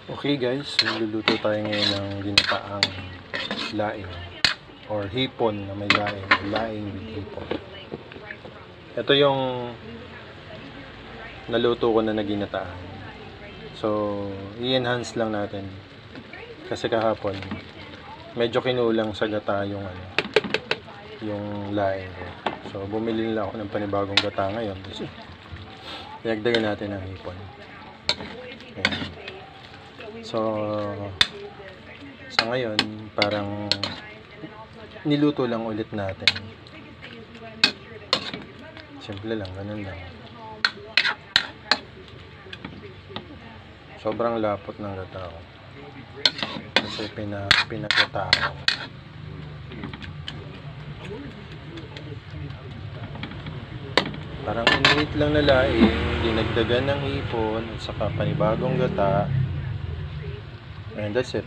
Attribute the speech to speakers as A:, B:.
A: Okay guys, magluluto tayo ngayon ng ginataang laing or hipon na may laing, laing with hipon. Ito yung naluto ko na ginataan. So, i-enhance lang natin kasi kahapon medyo kinulang sa gata yung laing ko. So, bumili nila ako ng panibagong gata ngayon. Dagdagan natin ng hipon. Ayan. So, sa ngayon, parang niluto lang ulit natin. Simple lang, ganun lang. Sobrang lapot ng gata ko. Kasi pinagata ko. Parang iniit lang na laing, dinagdagan ng hipon, at saka panibagong gata. And that's it.